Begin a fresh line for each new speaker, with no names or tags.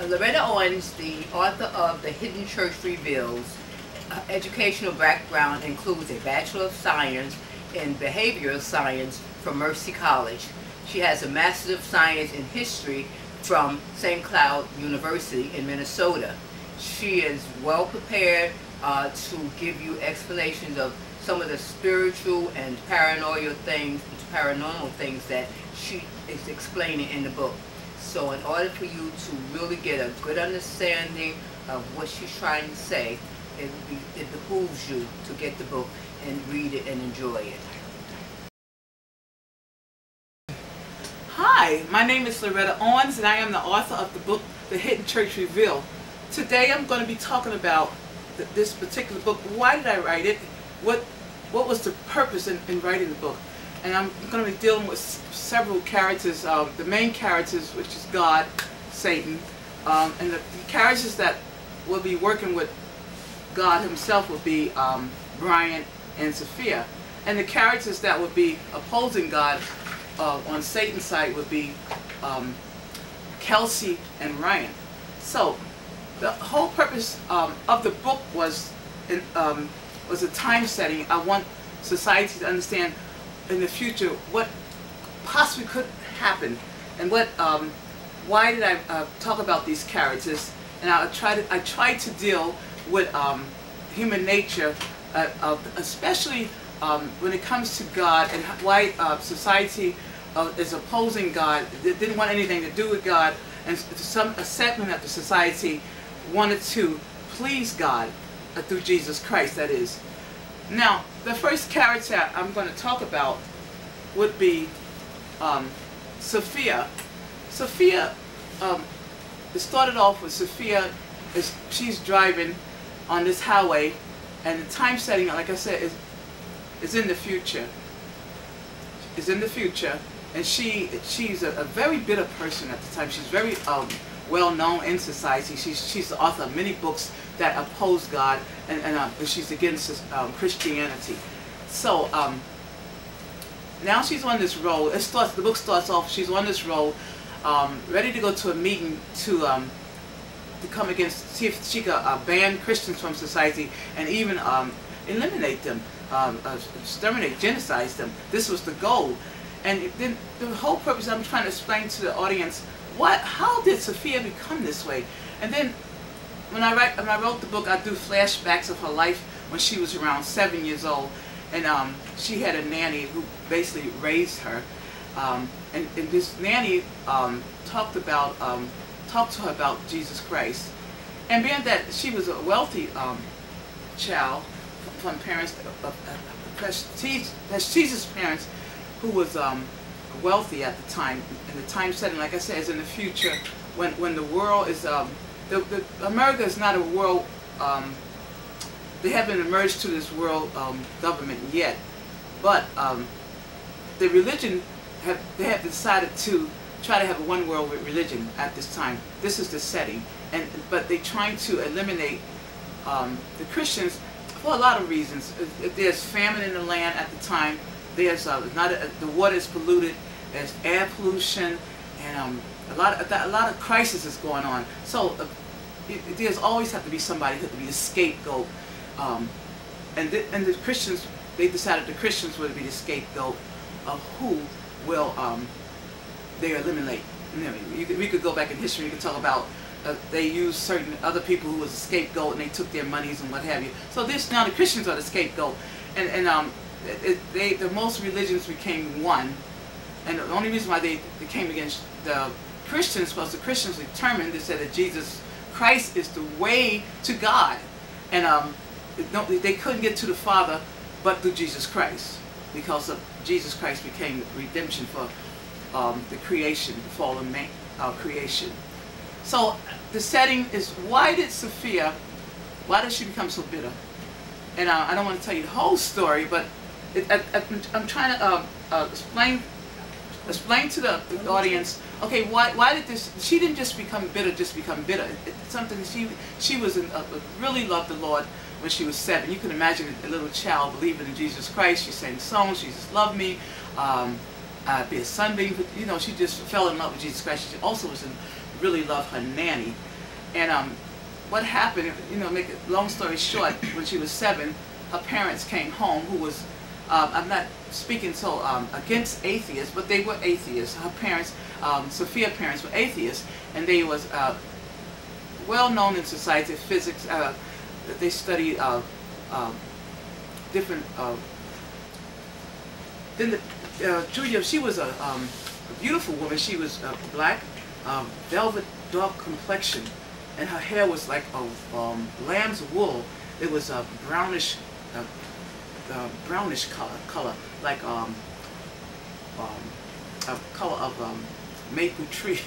Loretta Owens, the author of The Hidden Church Revealed. Her educational background includes a Bachelor of Science in Behavioral Science from Mercy College. She has a Master of Science in History from St. Cloud University in Minnesota. She is well prepared to give you explanations of some of the spiritual and paranormal things that she is explaining in the book. So in order for you to really get a good understanding of what she's trying to say, it behooves you to get the book and read it and enjoy it.
Hi, my name is Loretta Owens, and I am the author of the book, The Hidden Church Revealed. Today I'm going to be talking about this particular book. Why did I write it? What was the purpose in writing the book? And I'm going to be dealing with several characters. The main characters, which is God, Satan, and the characters that will be working with God himself will be Brian and Sophia. And the characters that would be opposing God on Satan's side would be Kelsey and Ryan. So the whole purpose of the book was a time setting. I want society to understand in the future what possibly could happen, and why did I talk about these characters. And I tried to deal with human nature, especially when it comes to God, and why society is opposing God. They didn't want anything to do with God, and a segment of the society wanted to please God through Jesus Christ, that is. Now, the first character I'm going to talk about would be Sophia. Sophia, it started off with Sophia, she's driving on this highway, and the time setting, like I said, is in the future. Is in the future, and she's a very bitter person at the time. She's very well known in society. She's the author of many books that oppose God, and she's against Christianity. So now she's on this road. The book starts off. She's on this road, ready to go to a meeting to come against, see if she could ban Christians from society and even eliminate them, exterminate, genocide them. This was the goal. And then the whole purpose, I'm trying to explain to the audience, how did Sophia become this way? And then when I wrote the book, I do flashbacks of her life when she was around 7 years old, and she had a nanny who basically raised her, and this nanny talked to her about Jesus Christ. And being that she was a wealthy child from parents, prestigious parents, who was wealthy at the time, and the time setting, like I said, is in the future, when the world is America is not a world. They haven't emerged to this world government yet, but the religion they have decided to try to have a one world religion at this time. This is the setting, but they're trying to eliminate the Christians for a lot of reasons. There's famine in the land at the time. There's the water is polluted. There's air pollution, and a lot of crisis is going on. So there's always have to be somebody who could be the scapegoat. And the Christians, they decided the Christians would be the scapegoat of who will they eliminate. We could go back in history. We could talk about they used certain other people who was a scapegoat, and they took their monies and what have you. So now the Christians are the scapegoat, and the most religions became one, and the only reason why they came against the Christians was the Christians determined, they said that Jesus Christ is the way to God, and they couldn't get to the Father but through Jesus Christ, because of Jesus Christ became redemption for the creation, the fallen man, creation. So the setting is, why did she become so bitter? And I don't want to tell you the whole story, but I'm trying to explain to the audience. Okay, why did this? She didn't just become bitter. It's something she was really loved the Lord when she was 7. You can imagine a little child believing in Jesus Christ. She sang songs. Jesus loved me. Be a sunbeam. You know, she just fell in love with Jesus Christ. She also was really loved her nanny. And what happened, you know, make it long story short, when she was 7, her parents came home, who was, I'm not speaking so against atheists, but they were atheists. Her parents, Sophia's parents were atheists, and they was well known in society, physics. They studied different. Then Julia, she was a beautiful woman. She was black, velvet, dark complexion, and her hair was like a lamb's wool. It was a brownish color, like a color of maple tree.